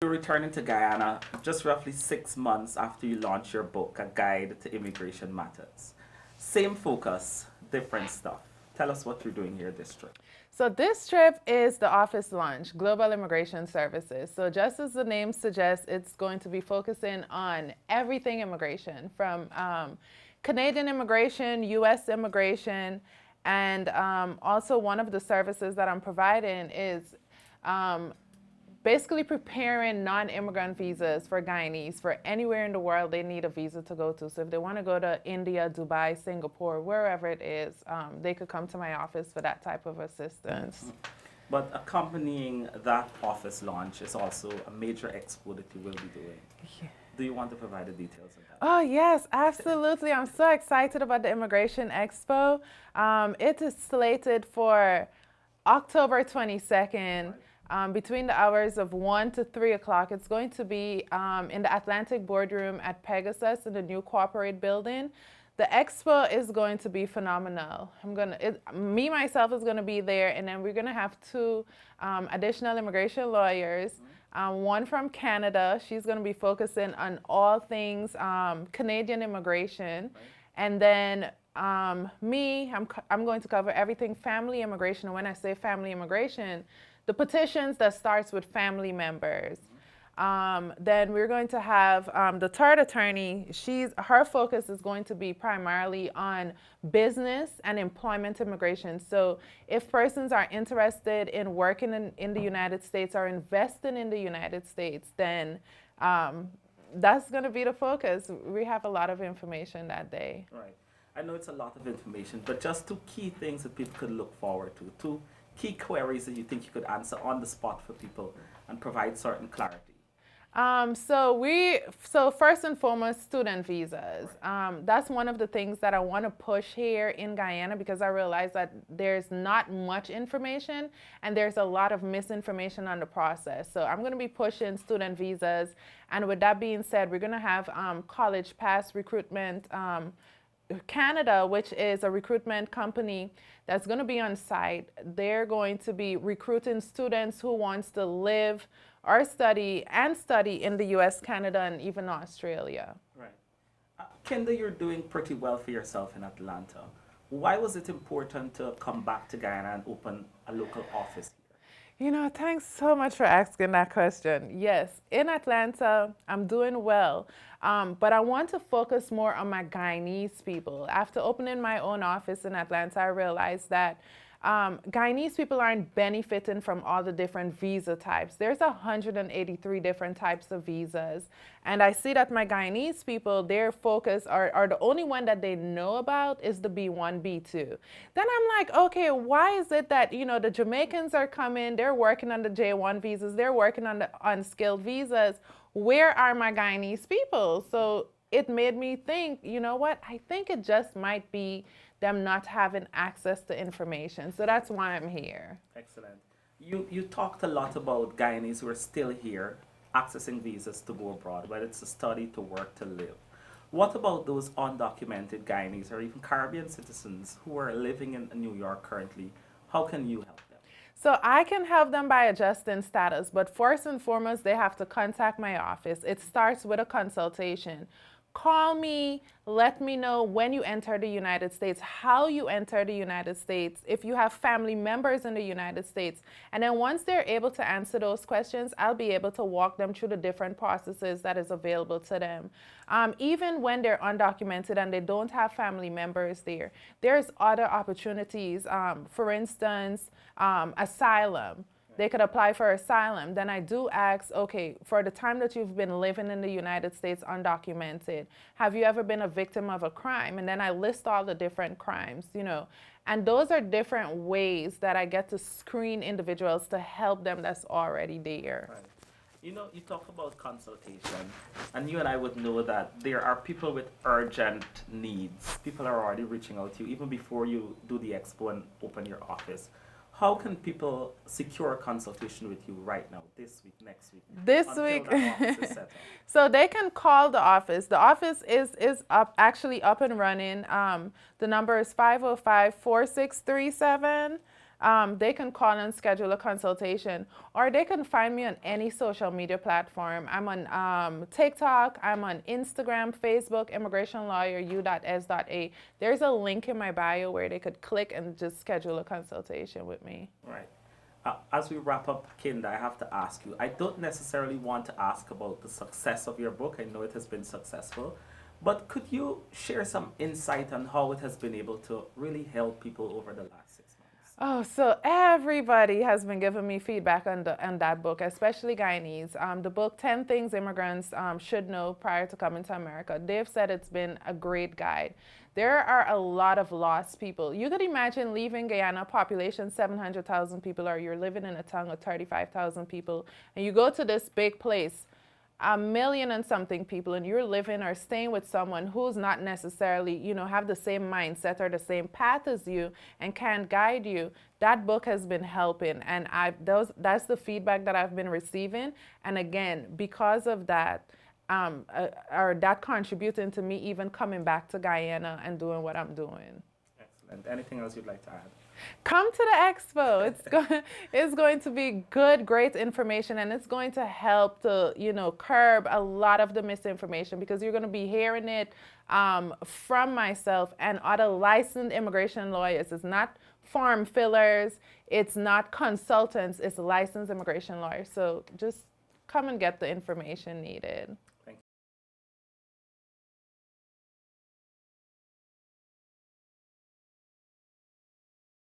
You're returning to Guyana just roughly 6 months after you launch your book, A Guide to Immigration Matters. Same focus, different stuff. Tell us what you're doing here this trip. So this trip is the office launch, Global Immigration Services. So just as the name suggests, it's going to be focusing on everything immigration, from Canadian immigration, U.S. immigration, and also one of the services that I'm providing is basically preparing non-immigrant visas for Guyanese. For anywhere in the world they need a visa to go to. So if they want to go to India, Dubai, Singapore, wherever it is, they could come to my office for that type of assistance. But accompanying that office launch is also a major expo that you will be doing. Yeah. Do you want to provide the details of that? Oh, yes, absolutely. I'm so excited about the Immigration Expo. It is slated for October 22nd. Between the hours of 1 to 3 o'clock. It's going to be in the Atlantic Boardroom at Pegasus in the new corporate building. The expo is going to be phenomenal. Me myself is going to be there, and then we're going to have two additional immigration lawyers. One from Canada. She's going to be focusing on all things Canadian immigration. Right. And then I'm going to cover everything family immigration. And when I say family immigration, the petitions that starts with family members. Then we're going to have the third attorney. Her focus is going to be primarily on business and employment immigration. So if persons are interested in working in the United States or investing in the United States, then that's going to be the focus. We have a lot of information that day. Right. I know it's a lot of information, but just two key things that people could look forward to. Two key queries that you think you could answer on the spot for people and provide certain clarity. So first and foremost, student visas. That's one of the things that I want to push here in Guyana, because I realize that there's not much information and there's a lot of misinformation on the process. So I'm going to be pushing student visas. And with that being said, we're going to have College Pass Recruitment Canada, which is a recruitment company that's going to be on site. They're going to be recruiting students who wants to live or study in the US, Canada, and even Australia. Right. Kenda, you're doing pretty well for yourself in Atlanta. Why was it important to come back to Guyana and open a local office here? You know, thanks so much for asking that question. Yes, in Atlanta, I'm doing well, but I want to focus more on my Guyanese people. After opening my own office in Atlanta, I realized that Guyanese people aren't benefiting from all the different visa types. There's 183 different types of visas. And I see that my Guyanese people, their focus are the only one that they know about is the B1, B2. Then I'm like, okay, why is it that, the Jamaicans are coming, they're working on the J1 visas, they're working on the unskilled visas. Where are my Guyanese people? So it made me think, you know what, I think it just might be them not having access to information. So that's why I'm here. Excellent. You talked a lot about Guyanese who are still here, accessing visas to go abroad, whether it's to study, to work, to live. What about those undocumented Guyanese or even Caribbean citizens who are living in New York currently? How can you help them? So I can help them by adjusting status, but first and foremost, they have to contact my office. It starts with a consultation. Call me, let me know when you enter the United States, how you enter the United States, if you have family members in the United States. And then once they're able to answer those questions, I'll be able to walk them through the different processes that is available to them. Even when they're undocumented and they don't have family members there, there's other opportunities. For instance, asylum. They could apply for asylum. Then I do ask, okay, for the time that you've been living in the United States undocumented, have you ever been a victim of a crime? And then I list all the different crimes, And those are different ways that I get to screen individuals to help them that's already there. Right. You talk about consultation, and you and I would know that there are people with urgent needs. People are already reaching out to you even before you do the expo and open your office. How can people secure a consultation with you right now, this week, next week? This week. So they can call the office. The office is actually up and running. The number is 505-4637. they can call and schedule a consultation, or they can find me on any social media platform. I'm on TikTok, I'm on Instagram, Facebook, immigration lawyer u.s.a. There's a link in my bio where they could click and just schedule a consultation with me. Right. As we wrap up, Kinda, I have to ask you. I don't necessarily want to ask about the success of your book. I know it has been successful, but could you share some insight on how it has been able to really help people over the last 6 months? Oh, so everybody has been giving me feedback on that book, especially Guyanese. The book, 10 Things Immigrants Should Know Prior to Coming to America. They've said it's been a great guide. There are a lot of lost people. You could imagine leaving Guyana, population 700,000 people, or you're living in a town of 35,000 people, and you go to this big place, 1 million and something people, and you're living or staying with someone who's not necessarily, have the same mindset or the same path as you and can't guide you. That book has been helping, and that's the feedback that I've been receiving. And again, because of that, or that contributing to me even coming back to Guyana and doing what I'm doing. Excellent. Anything else you'd like to add? Come to the expo. It's going to be good, great information, and it's going to help to, curb a lot of the misinformation, because you're going to be hearing it from myself and other licensed immigration lawyers. It's not form fillers, it's not consultants, it's licensed immigration lawyers. So just come and get the information needed.